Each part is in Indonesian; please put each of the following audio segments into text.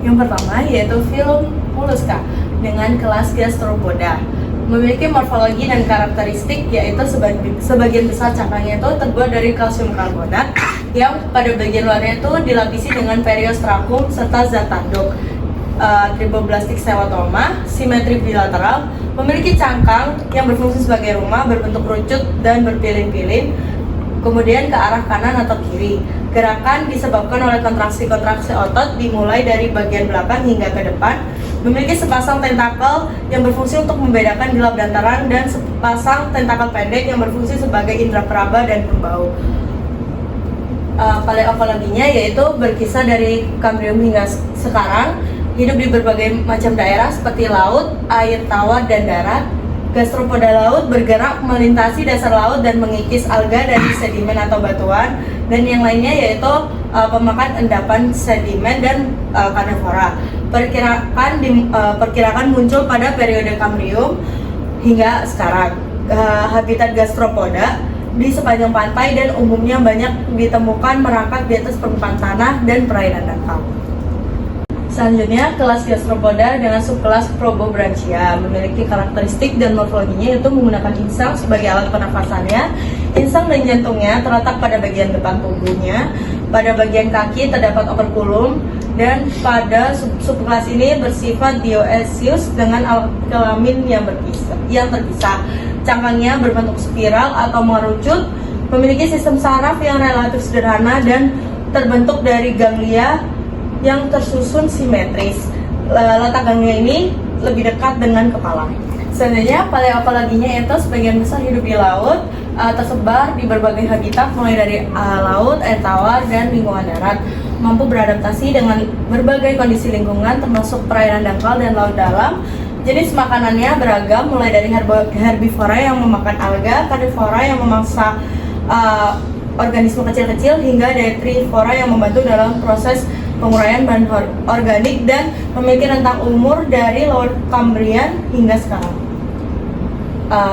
Yang pertama yaitu filum molluska dengan kelas Gastropoda. Memiliki morfologi dan karakteristik yaitu sebagian besar cangkangnya itu terbuat dari kalsium karbonat yang pada bagian luarnya itu dilapisi dengan periostrakum serta zat tanduk. Triboblastic pseudotoma, simetri bilateral, memiliki cangkang yang berfungsi sebagai rumah, berbentuk kerucut dan berpilin-pilin, kemudian ke arah kanan atau kiri. Gerakan disebabkan oleh kontraksi-kontraksi otot dimulai dari bagian belakang hingga ke depan. Memiliki sepasang tentakel yang berfungsi untuk membedakan di lap dantaran dan sepasang tentakel pendek yang berfungsi sebagai indera peraba dan pembau. Paleontologinya yaitu berkisah dari Kambrium hingga sekarang, hidup di berbagai macam daerah seperti laut, air tawar, dan darat. Gastropoda laut bergerak melintasi dasar laut dan mengikis alga dari sedimen atau batuan, dan yang lainnya yaitu pemakan endapan sedimen dan karnivora. Perkirakan muncul pada periode Kambrium hingga sekarang. Habitat gastropoda di sepanjang pantai dan umumnya banyak ditemukan merangkak di atas permukaan tanah dan perairan dangkal. Selanjutnya, kelas Gastropoda dengan subkelas Probobranchia memiliki karakteristik dan morfologinya yaitu menggunakan insang sebagai alat pernafasannya. Insang dan jantungnya terletak pada bagian depan tubuhnya. Pada bagian kaki terdapat operculum, dan pada subkelas ini bersifat dioecious dengan kelamin yang terpisah. Cangkangnya berbentuk spiral atau mengerucut, memiliki sistem saraf yang relatif sederhana dan terbentuk dari ganglia yang tersusun simetris. Letak ganglia ini lebih dekat dengan kepala. Selanjutnya, paleontologinya itu sebagian besar hidup di laut, tersebar di berbagai habitat mulai dari laut, air tawar, dan lingkungan darat. Mampu beradaptasi dengan berbagai kondisi lingkungan termasuk perairan dangkal dan laut dalam. Jenis makanannya beragam mulai dari herbivora yang memakan alga, karnivora yang memangsa organisme kecil-kecil, hingga detrivora yang membantu dalam proses penguraian bahan organik dan memiliki rentang umur dari Lower Cambrian hingga sekarang.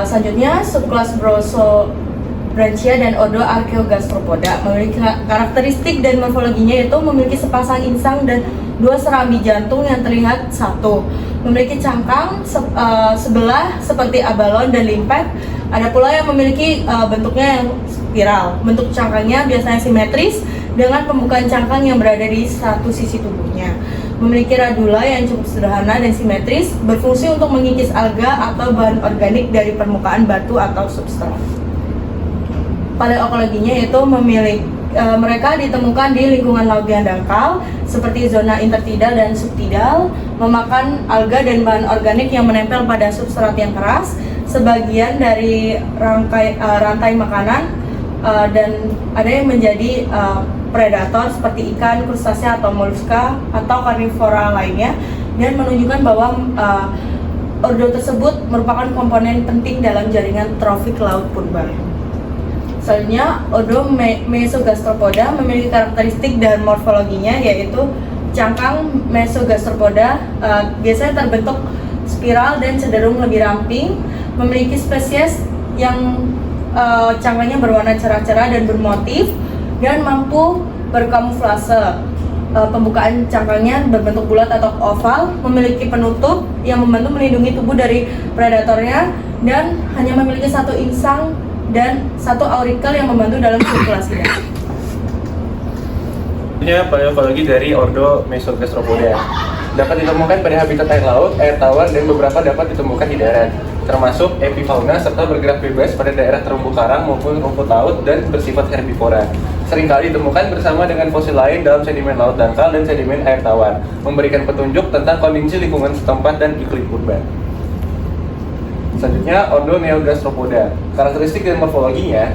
Selanjutnya, subkelas Probobranchia dan ordo Archaeogastropoda memiliki karakteristik dan morfologinya yaitu memiliki sepasang insang dan dua serambi jantung yang terlihat satu. Memiliki cangkang sebelah seperti abalon dan limpet. Ada pula yang memiliki bentuknya yang spiral. Bentuk cangkangnya biasanya simetris dengan pembukaan cangkang yang berada di satu sisi tubuhnya. Memiliki radula yang cukup sederhana dan simetris, berfungsi untuk mengikis alga atau bahan organik dari permukaan batu atau substrat. Paleontologinya yaitu mereka ditemukan di lingkungan laut yang dangkal seperti zona intertidal dan subtidal, memakan alga dan bahan organik yang menempel pada substrat yang keras, sebagian dari rantai makanan, dan ada yang menjadi predator seperti ikan, krustasea atau molluska atau karnivora lainnya, dan menunjukkan bahwa ordo tersebut merupakan komponen penting dalam jaringan trofik laut purba. Selanjutnya, ordo Mesogastropoda memiliki karakteristik dan morfologinya yaitu cangkang Mesogastropoda biasanya terbentuk spiral dan cenderung lebih ramping, memiliki spesies yang cangkangnya berwarna cerah-cerah dan bermotif dan mampu berkamuflase. Pembukaan cangkangnya berbentuk bulat atau oval, memiliki penutup yang membantu melindungi tubuh dari predatornya, dan hanya memiliki satu insang dan satu aurikel yang membantu dalam sirkulasi darah. Ini paleontologi dari ordo Mesogastropoda. Dapat ditemukan pada habitat air laut, air tawar, dan beberapa dapat ditemukan di darat, termasuk epifauna serta bergerak bebas pada daerah terumbu karang maupun rumput laut dan bersifat herbivora. Seringkali ditemukan bersama dengan fosil lain dalam sedimen laut dangkal dan sedimen air tawar, memberikan petunjuk tentang kondisi lingkungan setempat dan iklim purba. Selanjutnya, ordo Neogastropoda. Karakteristik dan morfologinya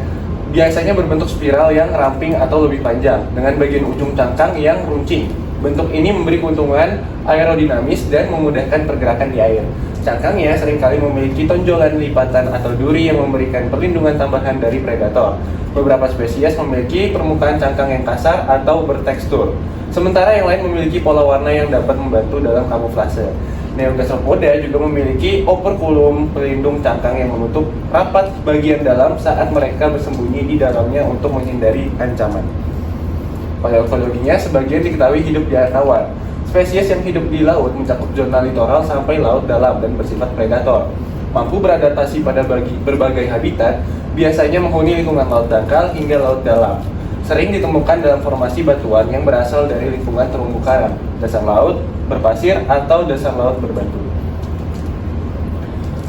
biasanya berbentuk spiral yang ramping atau lebih panjang, dengan bagian ujung cangkang yang runcing. Bentuk ini memberi keuntungan aerodinamis dan memudahkan pergerakan di air. Cangkangnya seringkali memiliki tonjolan lipatan atau duri yang memberikan perlindungan tambahan dari predator. Beberapa spesies memiliki permukaan cangkang yang kasar atau bertekstur, sementara yang lain memiliki pola warna yang dapat membantu dalam kamuflase. Neogastropoda juga memiliki operculum, pelindung cangkang yang menutup rapat bagian dalam saat mereka bersembunyi di dalamnya untuk menghindari ancaman. Paleontologinya sebagian diketahui hidup di air tawar. Spesies yang hidup di laut mencakup zona litoral sampai laut dalam dan bersifat predator. Mampu beradaptasi pada berbagai habitat, biasanya menghuni lingkungan laut dangkal hingga laut dalam. Sering ditemukan dalam formasi batuan yang berasal dari lingkungan terumbu karang, dasar laut, berpasir, atau dasar laut berbatu.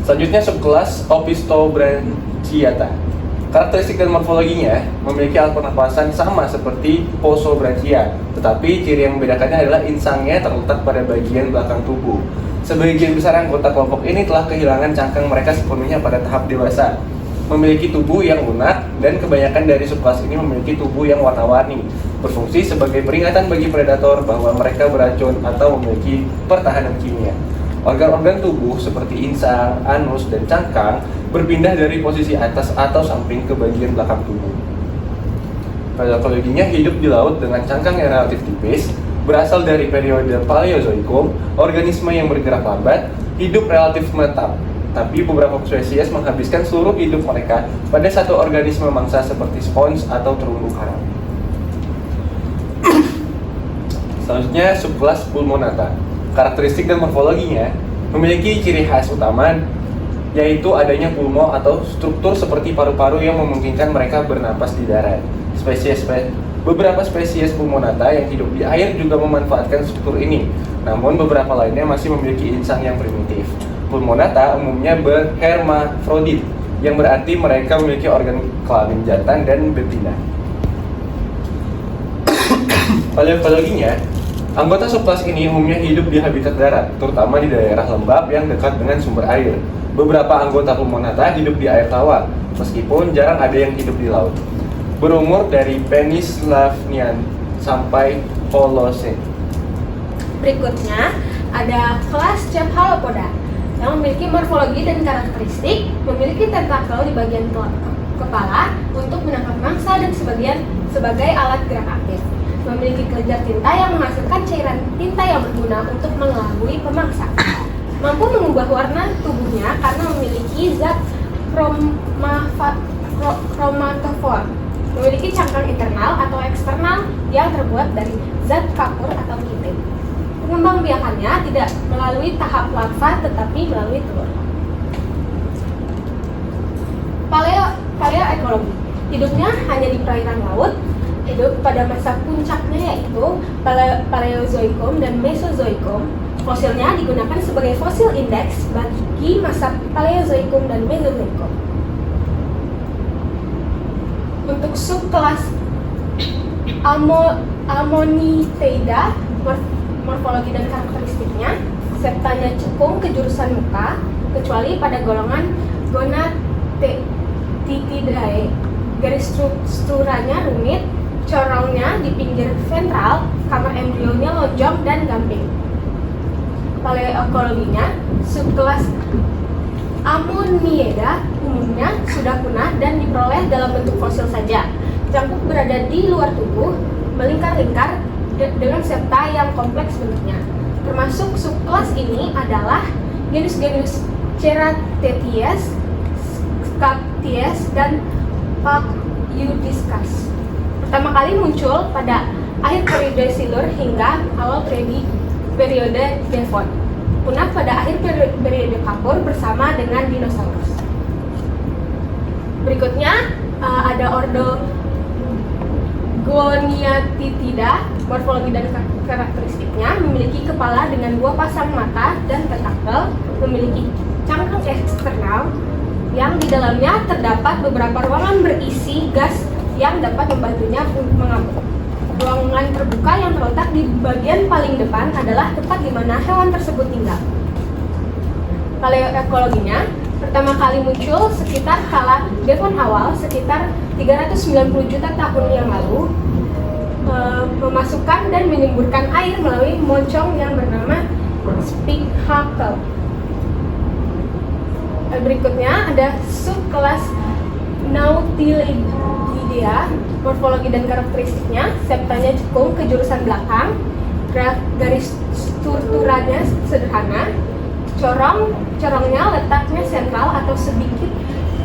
Selanjutnya subkelas Opistobranchiata. Karakteristik dan morfologinya memiliki alat pernapasan sama seperti Posobranchia, tetapi ciri yang membedakannya adalah insangnya terletak pada bagian belakang tubuh. Sebagian besar anggota kelompok ini telah kehilangan cangkang mereka sepenuhnya pada tahap dewasa. Memiliki tubuh yang lunak, dan kebanyakan dari subkelas ini memiliki tubuh yang warna-warni, berfungsi sebagai peringatan bagi predator bahwa mereka beracun atau memiliki pertahanan kimia. Organ-organ tubuh seperti insang, anus, dan cangkang berpindah dari posisi atas atau samping ke bagian belakang tubuh. Paleontologinya hidup di laut dengan cangkang yang relatif tipis, berasal dari periode Paleozoikum. Organisme yang bergerak lambat, hidup relatif menetap, tapi beberapa spesies menghabiskan seluruh hidup mereka pada satu organisme mangsa seperti spons atau terumbu karang. Selanjutnya subkelas Pulmonata. Karakteristik dan morfologinya memiliki ciri khas utama, yaitu adanya pulmo atau struktur seperti paru-paru yang memungkinkan mereka bernapas di darat. Beberapa spesies Pulmonata yang hidup di air juga memanfaatkan struktur ini, namun beberapa lainnya masih memiliki insang yang primitif. Pulmonata umumnya berhermafrodit, yang berarti mereka memiliki organ kelamin jantan dan betina. Paleontologinya, anggota subkelas ini umumnya hidup di habitat darat, terutama di daerah lembab yang dekat dengan sumber air. Beberapa anggota Pulmonata hidup di air tawar, meskipun jarang ada yang hidup di laut. Berumur dari Penislavnian sampai Holocene. Berikutnya ada kelas Cephalopoda yang memiliki morfologi dan karakteristik, memiliki tentakel di bagian kepala untuk menangkap mangsa dan sebagai alat gerak aktif. Memiliki kelenjar tinta yang menghasilkan cairan tinta yang berguna untuk mengelabui pemangsa. Mampu mengubah warna tubuhnya karena memiliki zat chromatophore. Memiliki cangkang internal atau eksternal yang terbuat dari zat kapur atau kitin. Pengembangbiakannya tidak melalui tahap larva tetapi melalui telur. Paleoekologi. Hidupnya hanya di perairan laut. Hidup pada masa puncaknya yaitu Paleozoikum dan Mesozoikum. Fosilnya digunakan sebagai fosil indeks bagi masa Paleozoikum dan Mesozoikum. Untuk subkelas Ammoniteida, morfologi dan karakteristiknya, septanya cekung ke jurusan muka, kecuali pada golongan Gonadotrophidae. Garis strukturanya rumit, corongnya di pinggir ventral, kamar embrionya lonjong dan gamping. Paleoekologinya, subkelas Ammoniida umumnya sudah punah dan diperoleh dalam bentuk fosil saja. Cangkuk berada di luar tubuh, melingkar-lingkar dengan septa yang kompleks bentuknya. Termasuk subkelas ini adalah genus-genus Cerathetes, Scates, dan Pachyudiscus. Pertama kali muncul pada akhir periode Silur hingga awal periode Devon. Punah pada akhir periode Kapur bersama dengan dinosaurus. Berikutnya ada ordo Goniatida. Morfologi dan karakteristiknya memiliki kepala dengan 2 pasang mata dan tentakel, memiliki cangkang eksternal yang di dalamnya terdapat beberapa ruangan berisi gas yang dapat membantunya untuk mengapung. Ruangan terbuka yang terletak di bagian paling depan adalah tempat di mana hewan tersebut tinggal. Paleoekologinya pertama kali muncul sekitar kala Devon awal, sekitar 390 juta tahun yang lalu, memasukkan dan menyemburkan air melalui moncong yang bernama spichacle. Berikutnya ada subkelas Nautilidea. Morfologi dan karakteristiknya, septanya cekung ke jurusan belakang, garis strukturanya sederhana, corongnya letaknya sentral atau sedikit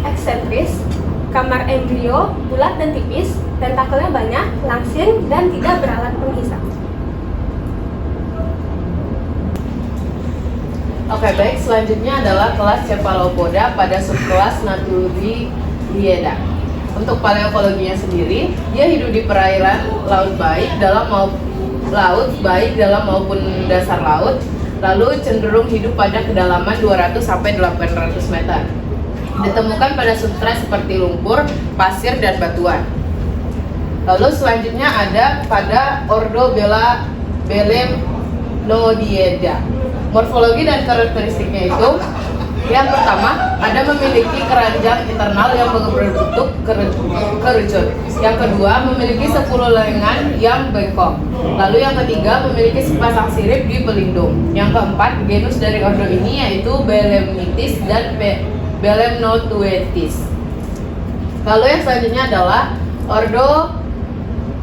eksentris, kamar embrio bulat dan tipis, tentakelnya banyak, langsing, dan tidak beralat penghisap. Oke, baik. Selanjutnya adalah kelas Cephalopoda pada subkelas Naturiidae. Untuk paleontologinya sendiri, dia hidup di perairan laut baik dalam maupun dasar laut, lalu cenderung hidup pada kedalaman 200 sampai 800 meter. Ditemukan pada substrat seperti lumpur, pasir, dan batuan. Lalu selanjutnya ada pada ordo Belemnoideae. Morfologi dan karakteristiknya itu, yang pertama, ada memiliki keranjang internal yang berbentuk kerucut. Yang kedua, memiliki 10 lengan yang bengkok. Lalu yang ketiga, memiliki sepasang sirip di pelindung. Yang keempat, genus dari ordo ini yaitu Belemnitis dan Belemnotuetis. Lalu yang selanjutnya adalah ordo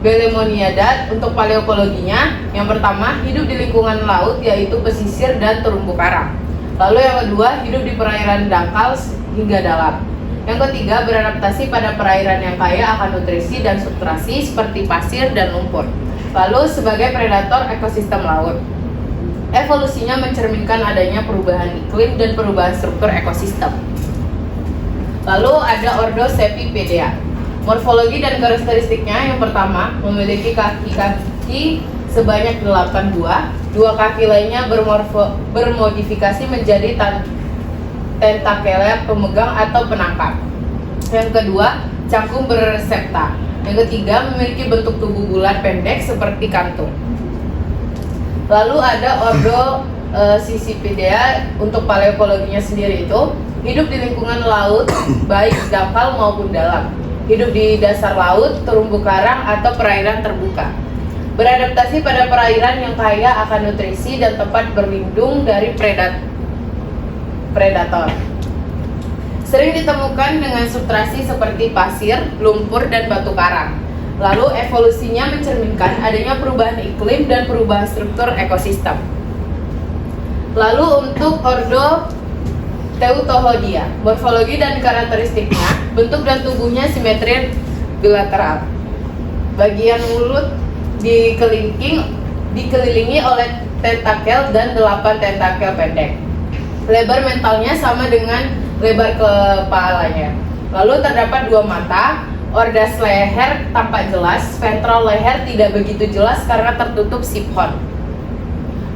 Belemoniadae. Untuk paleontologinya, yang pertama, hidup di lingkungan laut yaitu pesisir dan terumbu karang. Lalu yang kedua, hidup di perairan dangkal hingga dalam. Yang ketiga, beradaptasi pada perairan yang kaya akan nutrisi dan substrasi seperti pasir dan lumpur. Lalu sebagai predator ekosistem laut. Evolusinya mencerminkan adanya perubahan iklim dan perubahan struktur ekosistem. Lalu ada ordo Cephipedea. Morfologi dan karakteristiknya, yang pertama, memiliki kaki-kaki sebanyak 8 buah. 2 kaki lainnya bermodifikasi menjadi tentakelnya pemegang atau penangkap. Yang kedua, cangkung berresepta. Yang ketiga, memiliki bentuk tubuh bulat pendek seperti kantung. Lalu ada ordo Sisipidea. Untuk paleontologinya sendiri itu, hidup di lingkungan laut baik dangkal maupun dalam. Hidup di dasar laut, terumbu karang, atau perairan terbuka. Beradaptasi pada perairan yang kaya akan nutrisi dan tempat berlindung dari predator. Sering ditemukan dengan substrasi seperti pasir, lumpur, dan batu karang. Lalu evolusinya mencerminkan adanya perubahan iklim dan perubahan struktur ekosistem. Lalu untuk ordo Teutohodia, morfologi dan karakteristiknya, bentuk dan tubuhnya simetri bilateral. Bagian mulut dikelilingi oleh tentakel dan 8 tentakel pendek. Lebar mentalnya sama dengan lebar kepalanya. Lalu terdapat 2 mata, ordas leher tampak jelas, ventral leher tidak begitu jelas karena tertutup siphon.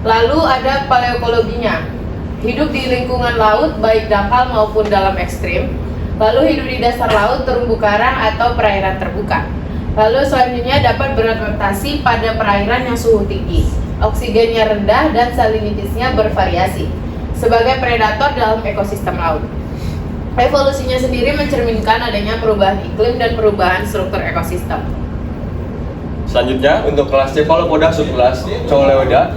Lalu ada paleontologinya. Hidup di lingkungan laut baik dangkal maupun dalam ekstrim. Lalu hidup di dasar laut, terumbu karang, atau perairan terbuka. Lalu selanjutnya dapat beradaptasi pada perairan yang suhu tinggi, oksigennya rendah, dan salinitasnya bervariasi sebagai predator dalam ekosistem laut. Evolusinya sendiri mencerminkan adanya perubahan iklim dan perubahan struktur ekosistem. Selanjutnya, untuk kelas Cephalopoda subkelas Coleoda,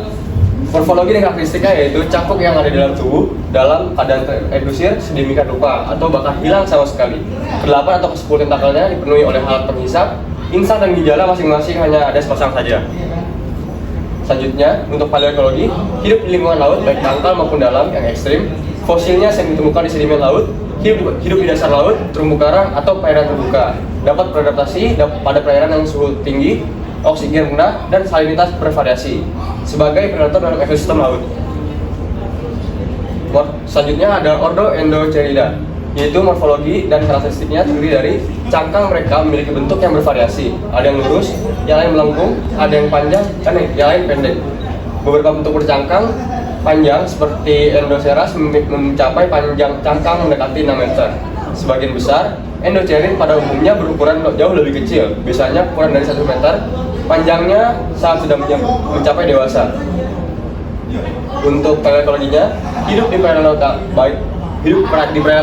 morfologi dan karakteristiknya yaitu cangkok yang ada di dalam tubuh dalam keadaan terindusir sedemikian rupa atau bahkan hilang sama sekali. Ke-8 atau ke-10 tentakelnya dipenuhi oleh alat penghisap, insang dan gejala masing-masing hanya ada sepasang saja. Selanjutnya, untuk paleontologi, hidup di lingkungan laut baik dangkal maupun dalam yang ekstrim. Fosilnya sering ditemukan di sedimen laut, hidup di dasar laut, terumbu karang, atau perairan terbuka. Dapat beradaptasi pada perairan yang suhu tinggi, oksigen rendah, dan salinitas bervariasi sebagai predator dalam ekosistem laut. Selanjutnya ada ordo Endocerida, yaitu morfologi dan karakteristiknya terdiri dari cangkang mereka memiliki bentuk yang bervariasi. Ada yang lurus, yang lain melengkung, ada yang panjang, dan yang lain pendek. Beberapa bentuk bercangkang panjang seperti Endoceras mencapai panjang cangkang mendekati 6 meter. Sebagian besar Endocerid pada umumnya berukuran jauh lebih kecil, biasanya kurang dari 1 meter. Panjangnya saat sudah mencapai dewasa. Untuk paleontologinya, hidup di perairan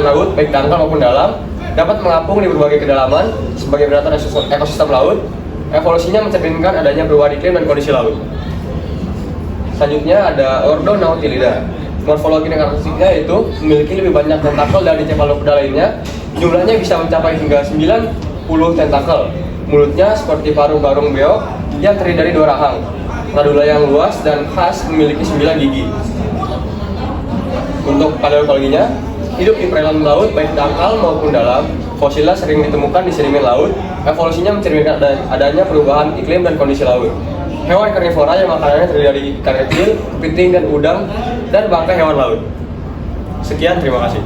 laut baik dangkal maupun dalam, dapat mengapung di berbagai kedalaman sebagai predator ekosistem laut. Evolusinya mencerminkan adanya perubahan iklim dan kondisi laut. Selanjutnya ada ordo Nautilidae. Morfologi dan karakteristiknya yaitu memiliki lebih banyak tentakel dari Cephalopoda lainnya. Jumlahnya bisa mencapai hingga 90 tentakel. Mulutnya seperti paruh burung beok yang terdiri dari 2 rahang. Radula yang luas dan khas memiliki 9 gigi. Untuk paleontologinya, hidup di perairan laut baik dangkal maupun dalam. Fosilnya sering ditemukan di sedimen laut. Evolusinya mencerminkan adanya perubahan iklim dan kondisi laut. Hewan karnivora yang makanannya terdiri dari ikan kecil, kepiting, dan udang dan bangkai hewan laut. Sekian, terima kasih.